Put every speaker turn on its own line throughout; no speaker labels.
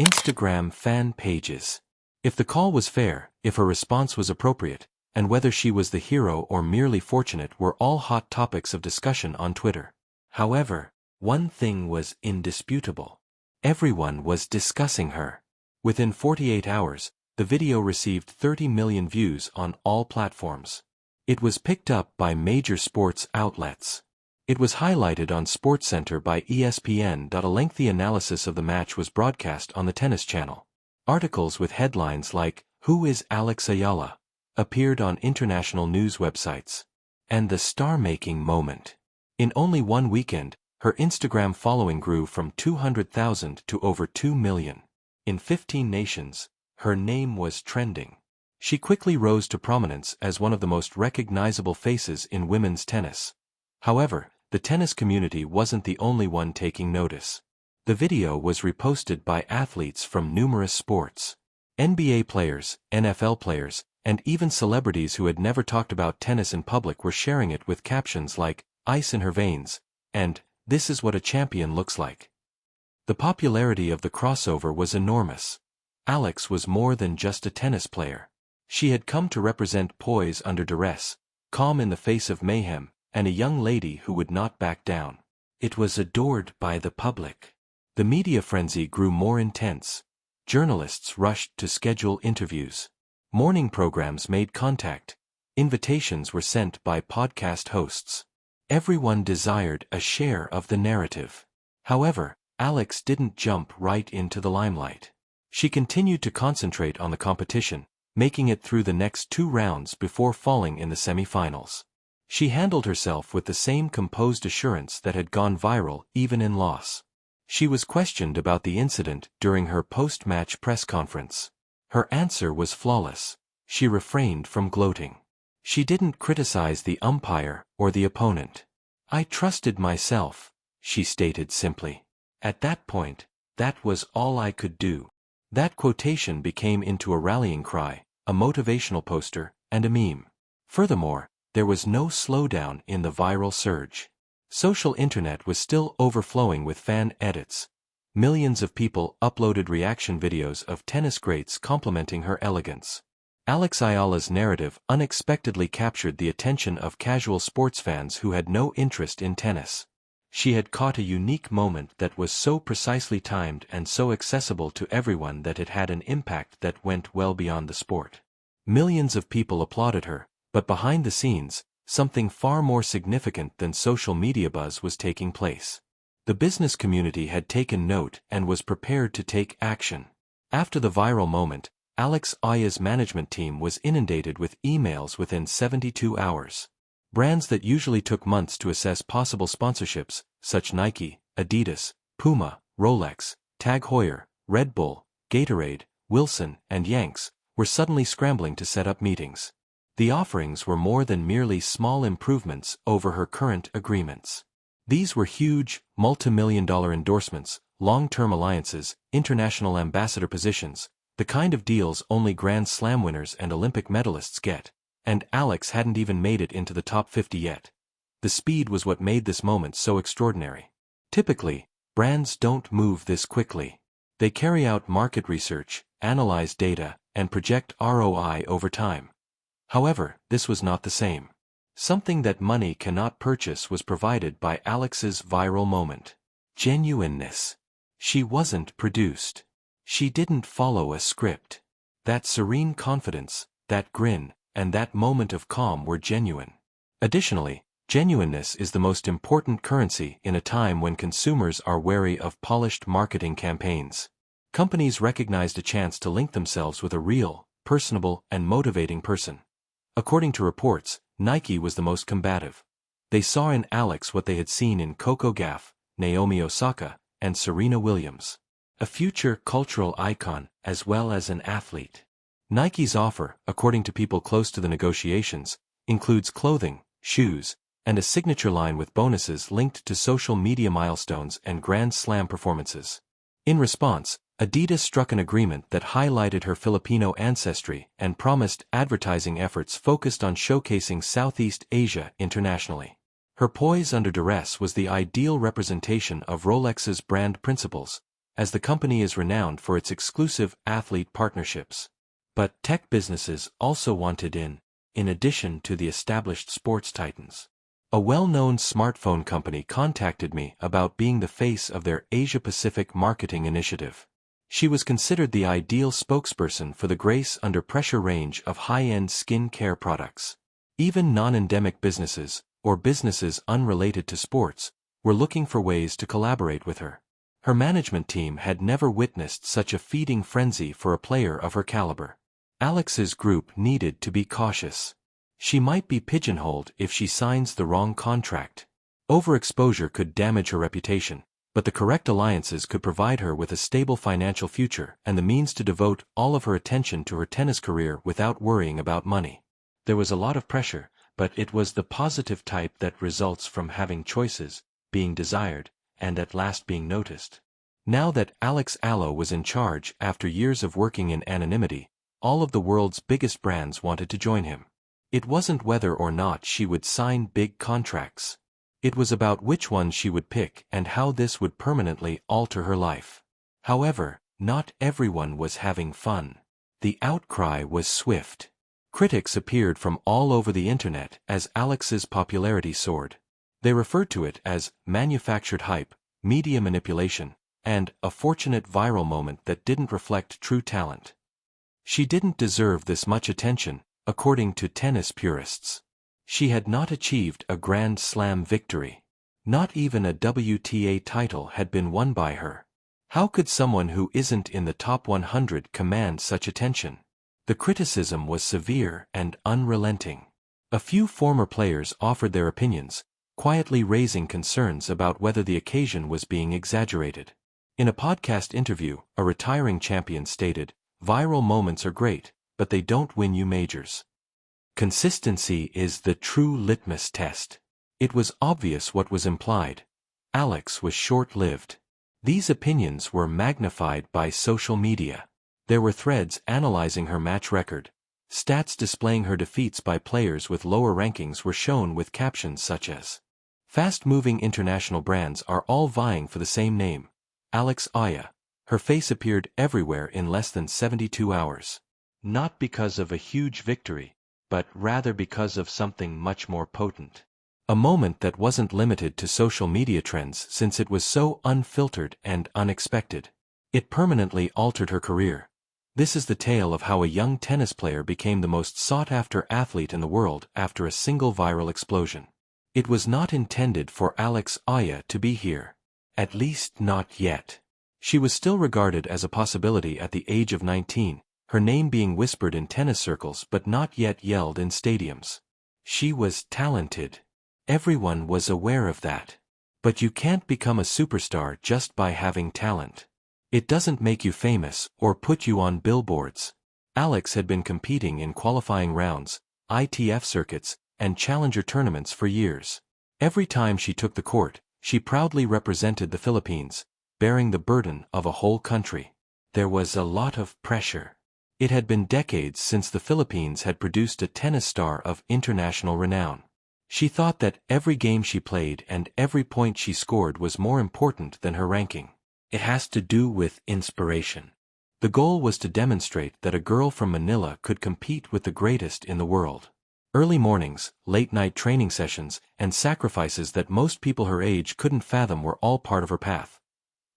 Instagram fan pages. If the call was fair, if her response was appropriate, and whether she was the hero or merely fortunate were all hot topics of discussion on Twitter. However, one thing was indisputable. Everyone was discussing her. Within 48 hours, the video received 30 million views on all platforms. It was picked up by major sports outlets. It was highlighted on SportsCenter by ESPN. A lengthy analysis of the match was broadcast on the Tennis Channel. Articles with headlines like, "Who is Alex Eala?" appeared on international news websites. And the star-making moment. In only one weekend, her Instagram following grew from 200,000 to over 2 million. In 15 nations, her name was trending. She quickly rose to prominence as one of the most recognizable faces in women's tennis. However, the tennis community wasn't the only one taking notice. The video was reposted by athletes from numerous sports. NBA players, NFL players, and even celebrities who had never talked about tennis in public were sharing it with captions like, "Ice in her veins," and, "This is what a champion looks like." The popularity of the crossover was enormous. Alex was more than just a tennis player. She had come to represent poise under duress, calm in the face of mayhem, and a young lady who would not back down. It was adored by the public. The media frenzy grew more intense. Journalists rushed to schedule interviews. Morning programs made contact. Invitations were sent by podcast hosts. Everyone desired a share of the narrative. However, Alex didn't jump right into the limelight. She continued to concentrate on the competition, making it through the next 2 rounds before falling in the semifinals. She handled herself with the same composed assurance that had gone viral even in loss. She was questioned about the incident during her post-match press conference. Her answer was flawless. She refrained from gloating. She didn't criticize the umpire or the opponent. "I trusted myself," she stated simply. "At that point, that was all I could do." That quotation became into a rallying cry, a motivational poster, and a meme. Furthermore, there was no slowdown in the viral surge. Social internet was still overflowing with fan edits. Millions of people uploaded reaction videos of tennis greats complimenting her elegance. Alex Eala's narrative unexpectedly captured the attention of casual sports fans who had no interest in tennis. She had caught a unique moment that was so precisely timed and so accessible to everyone that it had an impact that went well beyond the sport. Millions of people applauded her, but behind the scenes, something far more significant than social media buzz was taking place. The business community had taken note and was prepared to take action. After the viral moment, Alex Eala's management team was inundated with emails within 72 hours. Brands that usually took months to assess possible sponsorships, such Nike, Adidas, Puma, Rolex, Tag Heuer, Red Bull, Gatorade, Wilson, and Yanks, were suddenly scrambling to set up meetings. The offerings were more than merely small improvements over her current agreements. These were huge, multi-million-dollar endorsements, long-term alliances, international ambassador positions, the kind of deals only Grand Slam winners and Olympic medalists get, and Alex hadn't even made it into the top 50 yet. The speed was what made this moment so extraordinary. Typically, brands don't move this quickly. They carry out market research, analyze data, and project ROI over time. However, this was not the same. Something that money cannot purchase was provided by Alex's viral moment. Genuineness. She wasn't produced. She didn't follow a script. That serene confidence, that grin, and that moment of calm were genuine. Additionally, genuineness is the most important currency in a time when consumers are wary of polished marketing campaigns. Companies recognized a chance to link themselves with a real, personable, and motivating person. According to reports, Nike was the most combative. They saw in Alex what they had seen in Coco Gauff, Naomi Osaka, and Serena Williams. A future cultural icon as well as an athlete. Nike's offer, according to people close to the negotiations, includes clothing, shoes, and a signature line with bonuses linked to social media milestones and Grand Slam performances. In response, Adidas struck an agreement that highlighted her Filipino ancestry and promised advertising efforts focused on showcasing Southeast Asia internationally. Her poise under duress was the ideal representation of Rolex's brand principles, as the company is renowned for its exclusive athlete partnerships. But tech businesses also wanted in addition to the established sports titans. A well-known smartphone company contacted me about being the face of their Asia-Pacific marketing initiative. She was considered the ideal spokesperson for the Grace Under Pressure range of high-end skin care products. Even non-endemic businesses, or businesses unrelated to sports, were looking for ways to collaborate with her. Her management team had never witnessed such a feeding frenzy for a player of her caliber. Alex's group needed to be cautious. She might be pigeonholed if she signs the wrong contract. Overexposure could damage her reputation, but the correct alliances could provide her with a stable financial future and the means to devote all of her attention to her tennis career without worrying about money. There was a lot of pressure, but it was the positive type that results from having choices, being desired, and at last being noticed. Now that Alex Eala was in charge after years of working in anonymity, all of the world's biggest brands wanted to join him. It wasn't whether or not she would sign big contracts. It was about which one she would pick and how this would permanently alter her life. However, not everyone was having fun. The outcry was swift. Critics appeared from all over the internet as Alex's popularity soared. They referred to it as manufactured hype, media manipulation, and a fortunate viral moment that didn't reflect true talent. She didn't deserve this much attention, according to tennis purists. She had not achieved a Grand Slam victory. Not even a WTA title had been won by her. How could someone who isn't in the top 100 command such attention? The criticism was severe and unrelenting. A few former players offered their opinions, quietly raising concerns about whether the occasion was being exaggerated. In a podcast interview, a retiring champion stated, "Viral moments are great, but they don't win you majors. Consistency is the true litmus test." It was obvious what was implied. Alex was short-lived. These opinions were magnified by social media. There were threads analyzing her match record. Stats displaying her defeats by players with lower rankings were shown with captions such as, "Fast-moving international brands are all vying for the same name, Alex Eala." Her face appeared everywhere in less than 72 hours. Not because of a huge victory, but rather because of something much more potent. A moment that wasn't limited to social media trends since it was so unfiltered and unexpected. It permanently altered her career. This is the tale of how a young tennis player became the most sought-after athlete in the world after a single viral explosion. It was not intended for Alex Eala to be here. At least not yet. She was still regarded as a possibility at the age of 19, her name being whispered in tennis circles but not yet yelled in stadiums. She was talented. Everyone was aware of that. But you can't become a superstar just by having talent. It doesn't make you famous or put you on billboards. Alex had been competing in qualifying rounds, ITF circuits, and challenger tournaments for years. Every time she took the court, she proudly represented the Philippines, bearing the burden of a whole country. There was a lot of pressure. It had been decades since the Philippines had produced a tennis star of international renown. She thought that every game she played and every point she scored was more important than her ranking. It has to do with inspiration. The goal was to demonstrate that a girl from Manila could compete with the greatest in the world. Early mornings, late-night training sessions, and sacrifices that most people her age couldn't fathom were all part of her path.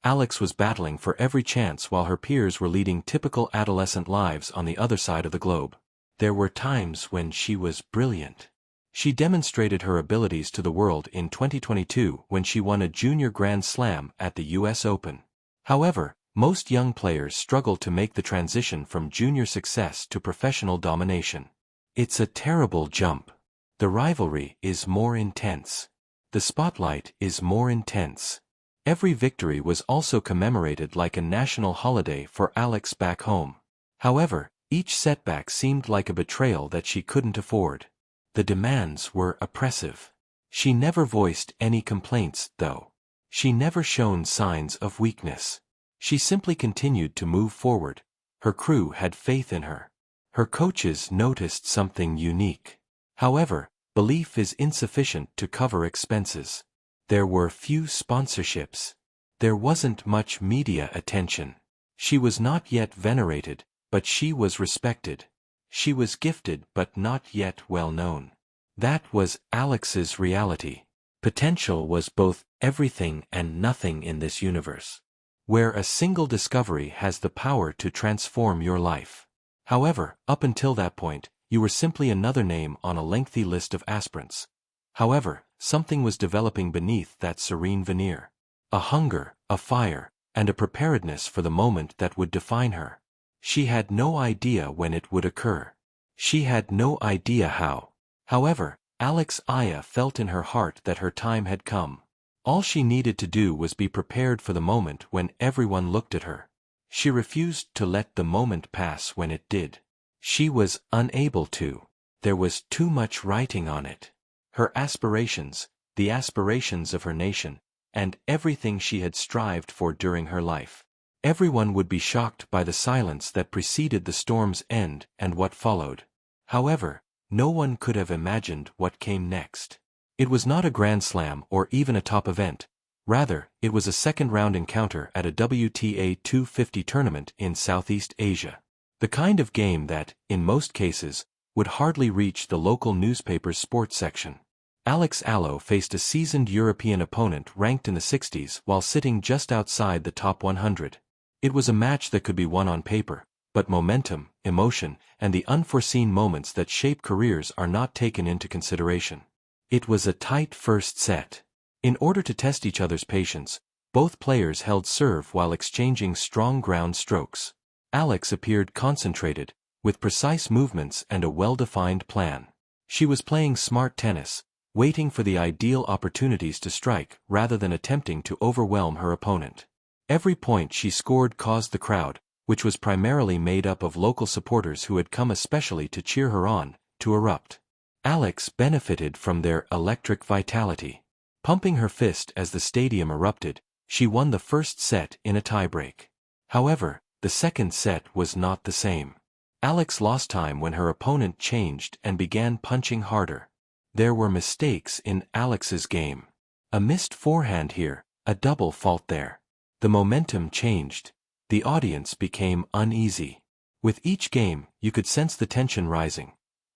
Alex was battling for every chance while her peers were leading typical adolescent lives on the other side of the globe. There were times when she was brilliant. She demonstrated her abilities to the world in 2022 when she won a junior Grand Slam at the US Open. However, most young players struggle to make the transition from junior success to professional domination. It's a terrible jump. The rivalry is more intense. The spotlight is more intense. Every victory was also commemorated like a national holiday for Alex back home. However, each setback seemed like a betrayal that she couldn't afford. The demands were oppressive. She never voiced any complaints, though. She never shown signs of weakness. She simply continued to move forward. Her crew had faith in her. Her coaches noticed something unique. However, belief is insufficient to cover expenses. There were few sponsorships. There wasn't much media attention. She was not yet venerated, but she was respected. She was gifted but not yet well known. That was Alex's reality. Potential was both everything and nothing in this universe, where a single discovery has the power to transform your life. However, up until that point, you were simply another name on a lengthy list of aspirants. However, something was developing beneath that serene veneer. A hunger, a fire, and a preparedness for the moment that would define her. She had no idea when it would occur. She had no idea how. However, Alex Eala felt in her heart that her time had come. All she needed to do was be prepared for the moment when everyone looked at her. She refused to let the moment pass when it did. She was unable to. There was too much writing on it. Her aspirations, the aspirations of her nation, and everything she had strived for during her life. Everyone would be shocked by the silence that preceded the storm's end and what followed. However, no one could have imagined what came next. It was not a Grand Slam or even a top event. Rather, it was a second-round encounter at a WTA 250 tournament in Southeast Asia. The kind of game that, in most cases, would hardly reach the local newspaper's sports section. Alex Eala faced a seasoned European opponent ranked in the 60s while sitting just outside the top 100. It was a match that could be won on paper, but momentum, emotion, and the unforeseen moments that shape careers are not taken into consideration. It was a tight first set. In order to test each other's patience, both players held serve while exchanging strong ground strokes. Alex appeared concentrated, with precise movements and a well-defined plan. She was playing smart tennis, waiting for the ideal opportunities to strike rather than attempting to overwhelm her opponent. Every point she scored caused the crowd, which was primarily made up of local supporters who had come especially to cheer her on, to erupt. Alex benefited from their electric vitality. Pumping her fist as the stadium erupted, she won the first set in a tiebreak. However, the second set was not the same. Alex lost time when her opponent changed and began punching harder. There were mistakes in Alex's game. A missed forehand here, a double fault there. The momentum changed. The audience became uneasy. With each game, you could sense the tension rising.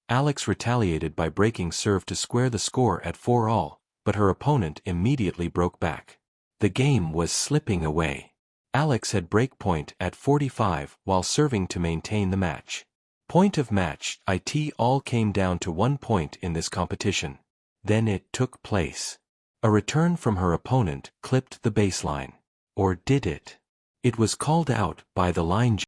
Alex retaliated by breaking serve to square the score at 4-all, but her opponent immediately broke back. The game was slipping away. Alex had break point at 45 while serving to maintain the match. Point of match, it all came down to 1 point in this competition. Then it took place. A return from her opponent clipped the baseline. Or did it? It was called out by the line